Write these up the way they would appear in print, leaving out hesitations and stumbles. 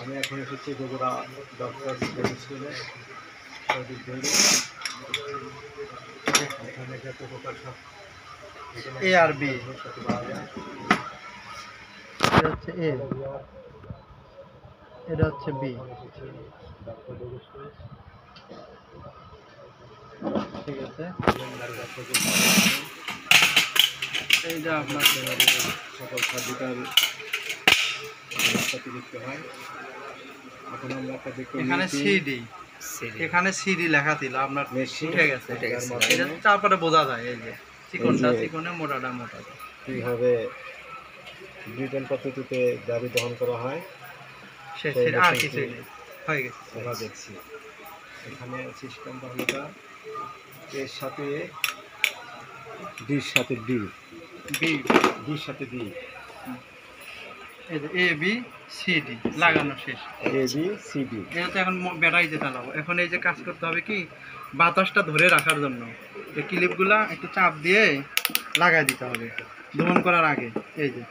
আমি এখন এসেছি বগুড়া ডক্টর স্কুলে এখানে যত প্রকার সব এ আর বি, এটা হচ্ছে এ, এটা হচ্ছে বি। ঠিক আছে, এই যে আপনার সকল সার্জিক্যাল দেখতে হয়। এখন আমরা একটা দেখতে এখানে সিডি, এখানে সিডি লেখা ছিল, আপনার উঠে গেছে। এটা তারপরে বোঝা যায়, এই যে চিকনটা চিকনে, মোটাটা মোটা। কীভাবে ব্রিটেন পদ্ধতিতে গাড়ি দহন করা হয় আর কিছু হয়ে গেছে। আমরা দেখছি এখানে সিস্টেমটা হলো এর সাথে ডির সাথে ডি, ডির সাথে ডি, এই যে এ বি সি ডি লাগানো শেষ। এ বি সি ডি, এটা তো এখন ব্যাটারিতে চালাবো। এখন এই যে কাজ করতে হবে কি, বাতাসটা ধরে রাখার জন্য এই ক্লিপগুলা একটু চাপ দিয়ে লাগাই দিতে হবে দমন করার আগে। এই যে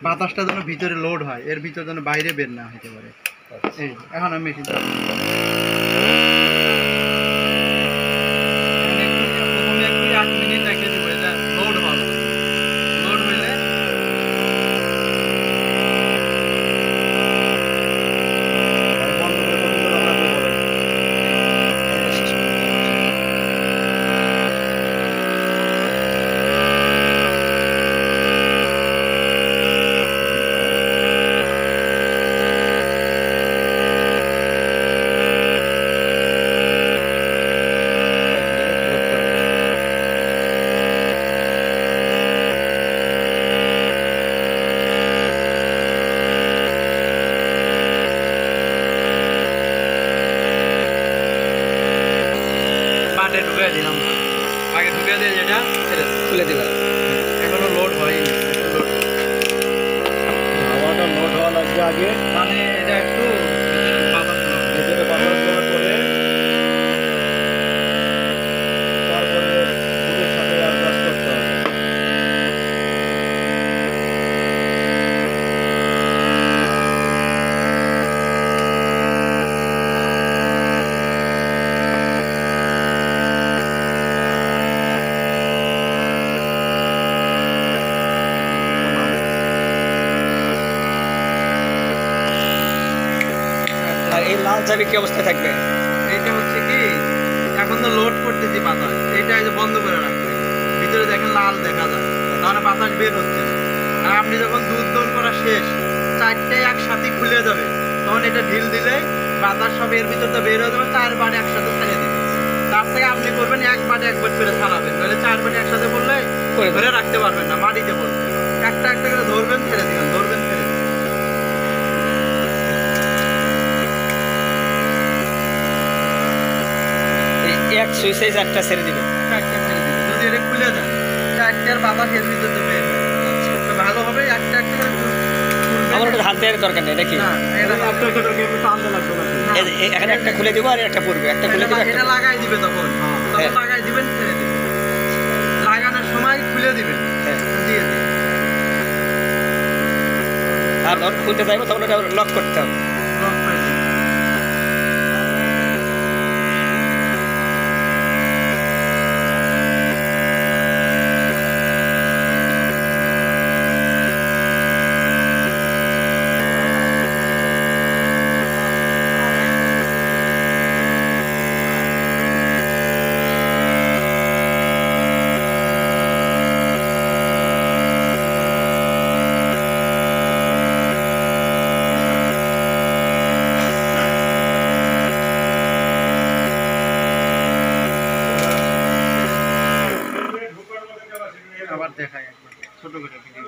বাতাসটা যেন ভিতরে লোড হয়, এর ভিতরে যেন বাইরে বের না হতে পারে। এই যে এখন আমি মেশিন চালাবো। প্রথমে একটু 1 মিনিট রেখে দিব, এটা লোড হবে। লোড হইলে ঢুকে দিলাম, আগে ঢুকে দিয়ে যেটা খুলে দিলাম। এখনো লোড হয়নি, হাওয়াটা লোড হওয়া লাগবে আগে, মানে এটা একটু ভিতরে বাতাস দেওয়ার পরে তারপরে ফুলের সাথে আর কাজ করতে হবে। এই লাল চাবি কি অবস্থায় থাকবে? এটা হচ্ছে কি, এখন তো লোড করতেছি বাতাস, এটা এই যে বন্ধ করে রাখবে। ভিতরে দেখেন লাল দেখা যায়, তাহলে বাতাস বের হচ্ছে না। আর আপনি যখন দুধ দোল করা শেষ, 4টাই একসাথে খুলে যাবে, তখন এটা ঢিল দিলে বাতাস সব এর ভিতরটা বের হয়ে যাবে, 4 বারে একসাথে ছাড়িয়ে দিবে। তার থেকে আপনি করবেন 1 বারে 1 বার করে ছাড়াবেন, তাহলে 4 বারে একসাথে বললে ধরে রাখতে পারবেন না, মাটিতে পড়বে। একটা একটা করে ধরবেন, ছেড়ে দিবেন, ধরবেন, ছেড়ে দিবেন। এক সুইচে 4টা ছেড়ে দিবে। যদি এটা খুলে যায়, 4টার বাতাস এর ভিতরে বের হয়। ভালো হবে একটা একটা করে আমার ওটা হাত দেওয়ার দরকার নেই নাকি? না, এটা টানতে লাগবে না। এখানে একটা খুলে দিব আর একটা পড়বে, একটা খুলে দিব। এটা লাগাই দিবে, তখন লাগাই দিবেন, ছেড়ে দিবেন। লাগানোর সময় খুলে দিবেন, দিয়ে দিবেন। আর যখন খুলতে যাইবো তখন ওটা লক করতে হবে। লক করে দিবেন। আবার দেখাই একবার ছোট করে ভিডিও।